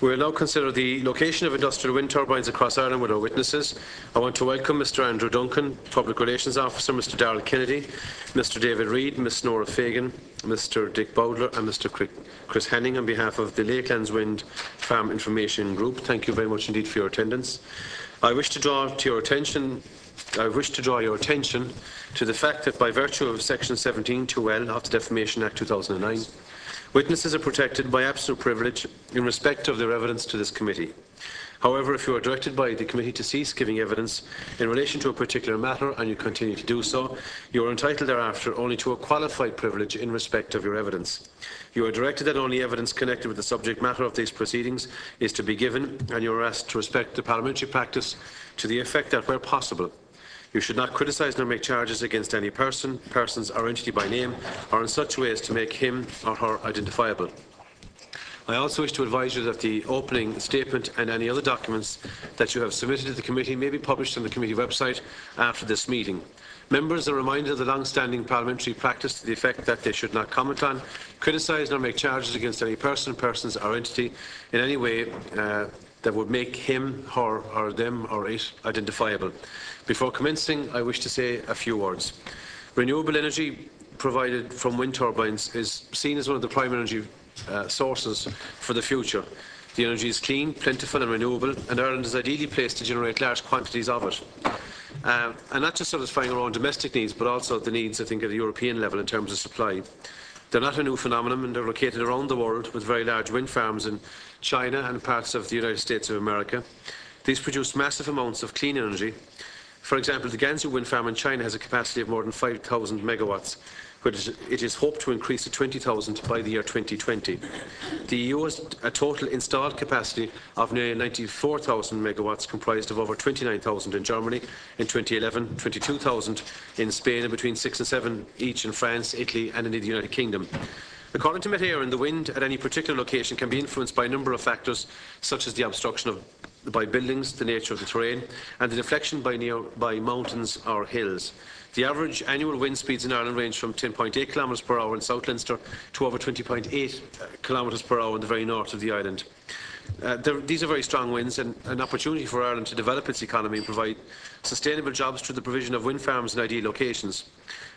We will now consider the location of industrial wind turbines across Ireland with our witnesses. I want to welcome Mr Andrew Duncan, Public Relations Officer, Mr Daryl Kennedy, Mr David Reid, Ms Nora Fagan, Mr Dick Bowdler and Mr Chris Henning on behalf of the Lakelands Wind Farm Information Group. Thank you very much indeed for your attendance. I wish to draw your attention to the fact that by virtue of Section 17(2)(l) of the Defamation Act 2009, witnesses are protected by absolute privilege in respect of their evidence to this committee. However, if you are directed by the committee to cease giving evidence in relation to a particular matter and you continue to do so, you are entitled thereafter only to a qualified privilege in respect of your evidence. You are directed that only evidence connected with the subject matter of these proceedings is to be given, and you are asked to respect the parliamentary practice to the effect that, where possible, you should not criticise nor make charges against any person, persons or entity by name or in such way as to make him or her identifiable. I also wish to advise you that the opening statement and any other documents that you have submitted to the committee may be published on the committee website after this meeting. Members are reminded of the long-standing parliamentary practice to the effect that they should not comment on, criticise nor make charges against any person, persons or entity in any way that would make him, her or them or it identifiable. Before commencing, I wish to say a few words. Renewable energy provided from wind turbines is seen as one of the prime energy sources for the future. The energy is clean, plentiful and renewable, and Ireland is ideally placed to generate large quantities of it. And not just satisfying our own domestic needs, but also the needs, I think, at a European level in terms of supply. They're not a new phenomenon, and they're located around the world with very large wind farms in China and parts of the United States of America. These produce massive amounts of clean energy. For example, the Gansu wind farm in China has a capacity of more than 5,000 megawatts, which it is hoped to increase to 20,000 by the year 2020. The EU has a total installed capacity of nearly 94,000 megawatts, comprised of over 29,000 in Germany in 2011, 22,000 in Spain, and between 6 and 7 each in France, Italy and indeed the United Kingdom. According to Met-Éireann, the wind at any particular location can be influenced by a number of factors, such as the obstruction by buildings, the nature of the terrain, and the deflection by mountains or hills. The average annual wind speeds in Ireland range from 10.8 km per hour in South Leinster to over 20.8 km per hour in the very north of the island. These are very strong winds and an opportunity for Ireland to develop its economy and provide sustainable jobs through the provision of wind farms in ideal locations.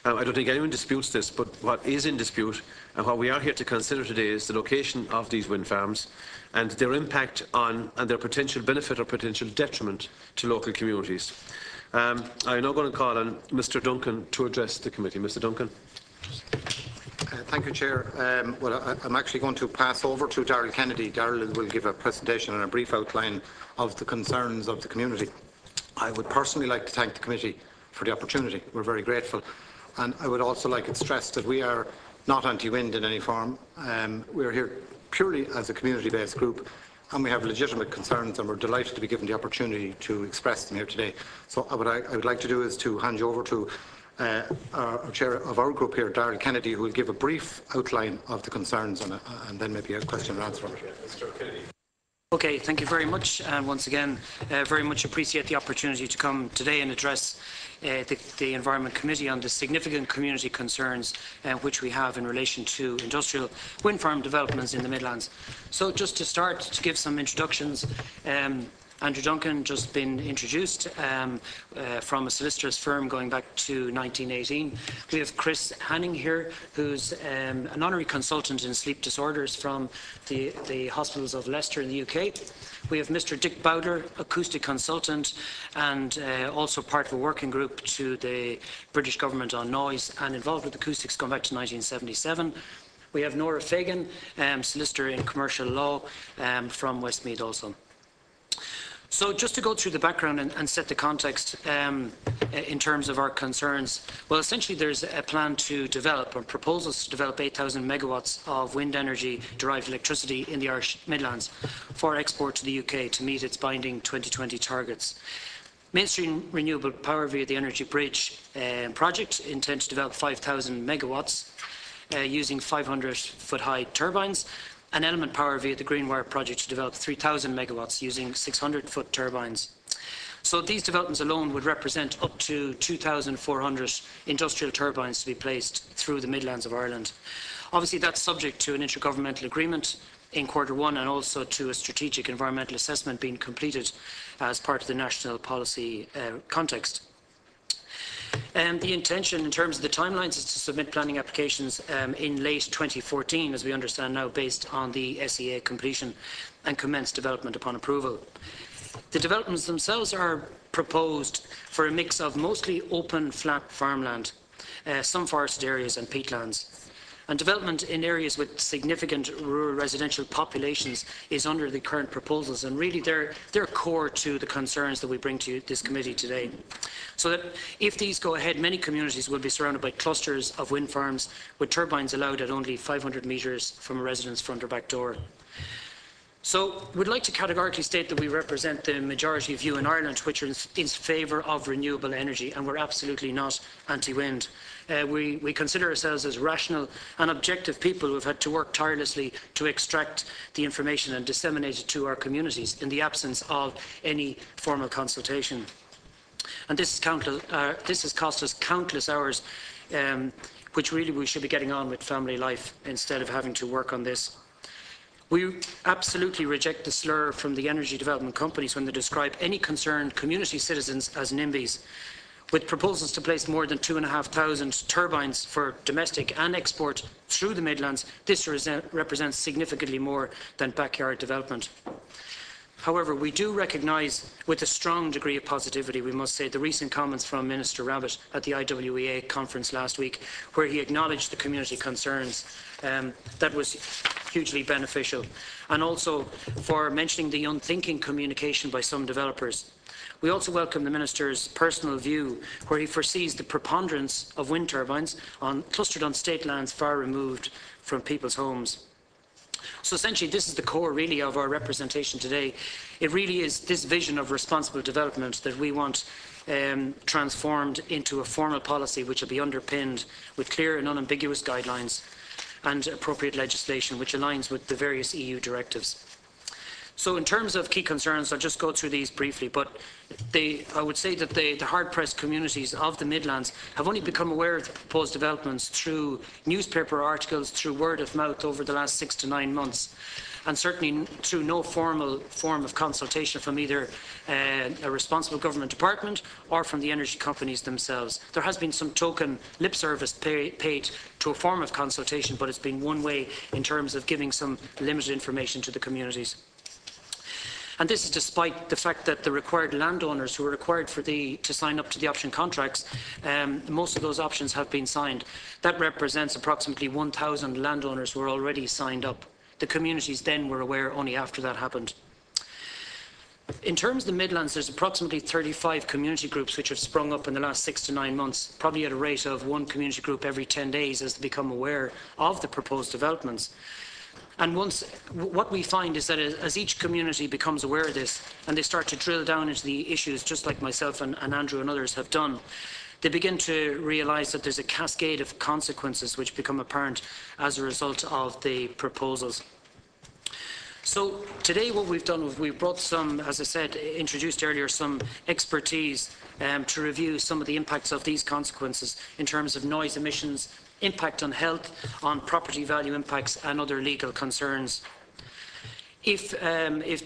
I don't think anyone disputes this, but what is in dispute and what we are here to consider today is the location of these wind farms and their impact on and their potential benefit or potential detriment to local communities. I am now going to call on Mr Duncan to address the committee. Mr Duncan. Thank you, Chair. I'm actually going to pass over to Daryl Kennedy. Daryl will give a presentation and a brief outline of the concerns of the community. I would personally like to thank the committee for the opportunity. We're very grateful. And I would also like to stress that we are not anti-wind in any form. We are here purely as a community-based group, and we have legitimate concerns, and we're delighted to be given the opportunity to express them here today. So what I would like to do is to hand you over to our chair of our group here, Daryl Kennedy, who will give a brief outline of the concerns and then maybe a question and answer. Mr. Kennedy. Okay, thank you very much, and once again, very much appreciate the opportunity to come today and address the Environment Committee on the significant community concerns which we have in relation to industrial wind farm developments in the Midlands. So just to start, to give some introductions, Andrew Duncan just been introduced from a solicitor's firm going back to 1918. We have Chris Henning here, who's an honorary consultant in sleep disorders from the hospitals of Leicester in the UK. We have Mr Dick Bowdler, acoustic consultant and also part of a working group to the British government on noise and involved with acoustics going back to 1977. We have Nora Fagan, solicitor in commercial law from Westmeath also. So just to go through the background and set the context in terms of our concerns, well, essentially there's a plan to develop, or proposals to develop 8,000 megawatts of wind energy derived electricity in the Irish Midlands for export to the UK to meet its binding 2020 targets. Mainstream renewable power via the Energy Bridge project intends to develop 5,000 megawatts using 500-foot-high turbines, and Element Power via the Greenwire project to develop 3,000 megawatts using 600-foot turbines. So these developments alone would represent up to 2,400 industrial turbines to be placed through the Midlands of Ireland. Obviously, that's subject to an intergovernmental agreement in Q1 and also to a strategic environmental assessment being completed as part of the national policy context. The intention in terms of the timelines is to submit planning applications in late 2014, as we understand now, based on the SEA completion, and commence development upon approval. The developments themselves are proposed for a mix of mostly open, flat farmland, some forested areas and peatlands. And development in areas with significant rural residential populations is under the current proposals, and really they're core to the concerns that we bring to this committee today. So that if these go ahead, many communities will be surrounded by clusters of wind farms with turbines allowed at only 500 metres from a resident's front or back door. So we'd like to categorically state that we represent the majority view in Ireland, which is in favour of renewable energy, and we're absolutely not anti-wind. We consider ourselves as rational and objective people who have had to work tirelessly to extract the information and disseminate it to our communities in the absence of any formal consultation. And this has cost us countless hours, which really we should be getting on with family life instead of having to work on this. We absolutely reject the slur from the energy development companies when they describe any concerned community citizens as NIMBYs. With proposals to place more than 2,500 turbines for domestic and export through the Midlands, this represents significantly more than backyard development. However, we do recognise with a strong degree of positivity, we must say, the recent comments from Minister Rabbitte at the IWEA conference last week, where he acknowledged the community concerns. That was hugely beneficial. And also for mentioning the unthinking communication by some developers. We also welcome the Minister's personal view, where he foresees the preponderance of wind turbines clustered on state lands far removed from people's homes. So essentially, this is the core, really, of our representation today. It really is this vision of responsible development that we want transformed into a formal policy which will be underpinned with clear and unambiguous guidelines and appropriate legislation which aligns with the various EU directives. So in terms of key concerns, I'll just go through these briefly, but I would say that the hard-pressed communities of the Midlands have only become aware of the proposed developments through newspaper articles, through word of mouth over the last 6 to 9 months, and certainly through no formal form of consultation from either a responsible government department or from the energy companies themselves. There has been some token lip service paid to a form of consultation, but it's been one way in terms of giving some limited information to the communities. And this is despite the fact that the required landowners who are required to sign up to the option contracts, most of those options have been signed. That represents approximately 1,000 landowners who are already signed up. The communities then were aware only after that happened. In terms of the Midlands, there's approximately 35 community groups which have sprung up in the last 6 to 9 months, probably at a rate of one community group every 10 days as they become aware of the proposed developments. And what we find is that as each community becomes aware of this and they start to drill down into the issues, just like myself and Andrew and others have done, they begin to realise that there's a cascade of consequences which become apparent as a result of the proposals. So today what we've done is we've brought some, as I said, introduced earlier, some expertise to review some of the impacts of these consequences in terms of noise emissions, impact on health, on property value impacts and other legal concerns. If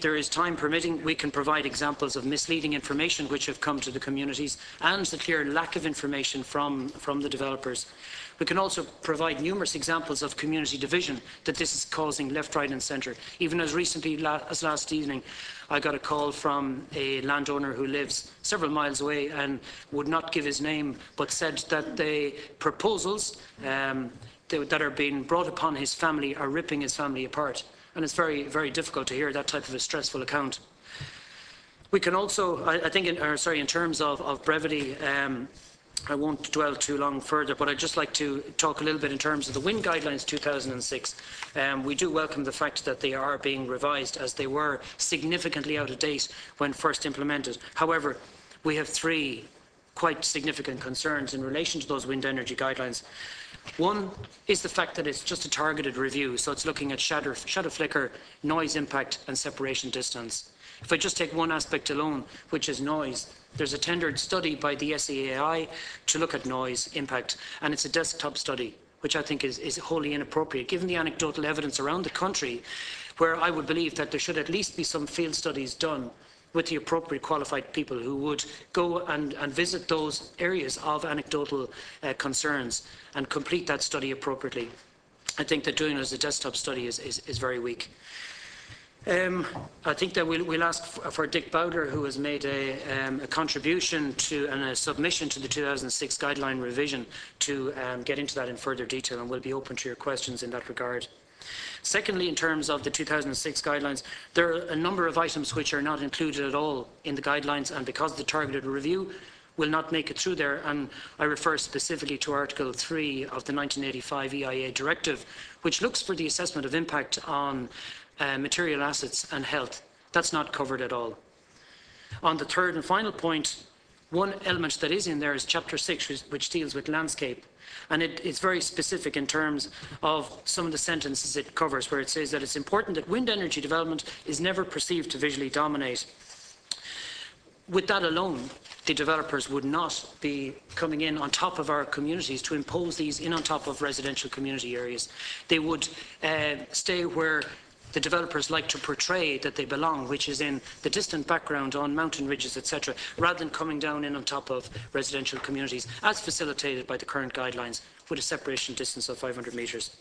there is time permitting, we can provide examples of misleading information which have come to the communities and the clear lack of information from the developers. We can also provide numerous examples of community division that this is causing left, right and centre. Even as recently as last evening, I got a call from a landowner who lives several miles away and would not give his name, but said that the proposals that are being brought upon his family are ripping his family apart. And it's very, very difficult to hear that type of a stressful account. We can also, I think, in terms of brevity, I won't dwell too long further, but I'd just like to talk a little bit in terms of the wind guidelines 2006. We do welcome the fact that they are being revised, as they were significantly out of date when first implemented. However, we have 3 quite significant concerns in relation to those wind energy guidelines. One is the fact that it's just a targeted review, so it's looking at shadow flicker, noise impact and separation distance. If I just take one aspect alone, which is noise, there's a tendered study by the SEAI to look at noise impact, and it's a desktop study, which I think is wholly inappropriate, given the anecdotal evidence around the country, where I would believe that there should at least be some field studies done with the appropriate qualified people who would go and visit those areas of anecdotal concerns and complete that study appropriately. I think that doing it as a desktop study is very weak. I think that we'll ask for Dick Bowdler, who has made a contribution to and a submission to the 2006 guideline revision, to get into that in further detail, and we'll be open to your questions in that regard. Secondly, in terms of the 2006 guidelines, there are a number of items which are not included at all in the guidelines, and because of the targeted review, will not make it through there. And I refer specifically to Article 3 of the 1985 EIA Directive, which looks for the assessment of impact on material assets and health. That's not covered at all. On the third and final point, one element that is in there is Chapter 6, which deals with landscape. And it's very specific in terms of some of the sentences it covers, where it says that it's important that wind energy development is never perceived to visually dominate. With that alone, the developers would not be coming in on top of our communities to impose these in on top of residential community areas. They would stay where the developers like to portray that they belong, which is in the distant background on mountain ridges, etc., rather than coming down in on top of residential communities, as facilitated by the current guidelines, with a separation distance of 500 metres.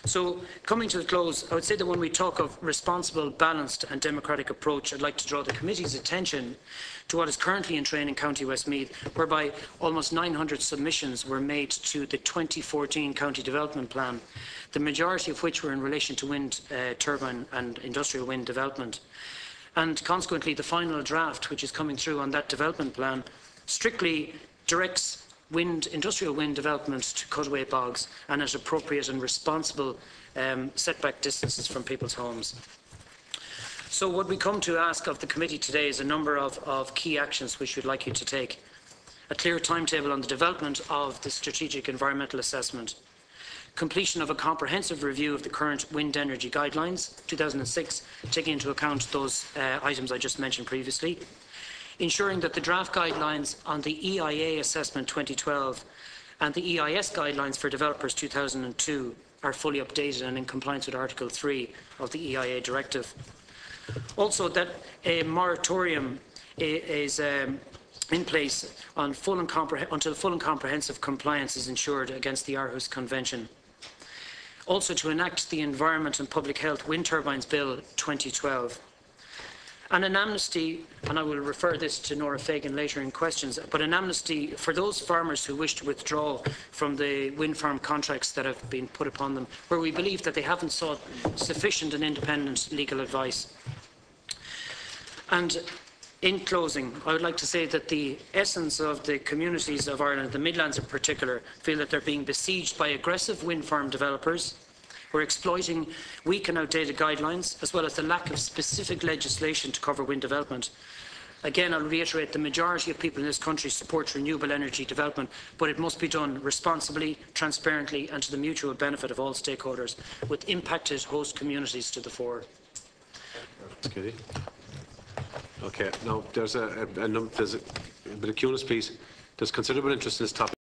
So, coming to the close, I would say that when we talk of responsible, balanced and democratic approach, I'd like to draw the committee's attention to what is currently in train in County Westmeath, whereby almost 900 submissions were made to the 2014 County Development Plan, the majority of which were in relation to wind turbine and industrial wind development. And consequently, the final draft, which is coming through on that development plan, strictly directs industrial wind development to cutaway bogs and at appropriate and responsible setback distances from people's homes. So what we come to ask of the committee today is a number of key actions which we'd like you to take. A clear timetable on the development of the strategic environmental assessment. Completion of a comprehensive review of the current wind energy guidelines, 2006, taking into account those items I just mentioned previously. Ensuring that the draft guidelines on the EIA assessment 2012 and the EIS guidelines for developers 2002 are fully updated and in compliance with Article 3 of the EIA directive. Also, that a moratorium is in place on until full and comprehensive compliance is ensured against the Aarhus Convention. Also, to enact the Environment and Public Health Wind Turbines Bill 2012. And an amnesty, and I will refer this to Nora Fagan later in questions, but an amnesty for those farmers who wish to withdraw from the Windfarm contracts that have been put upon them, where we believe that they haven't sought sufficient and independent legal advice. And in closing, I would like to say that the essence of the communities of Ireland, the Midlands in particular, feel that they're being besieged by aggressive wind farm developers. We're exploiting weak and outdated guidelines, as well as the lack of specific legislation to cover wind development. Again, I'll reiterate, the majority of people in this country support renewable energy development, but it must be done responsibly, transparently and to the mutual benefit of all stakeholders, with impacted host communities to the fore. Okay, now there's a bit of Cunis, please. There's considerable interest in this topic.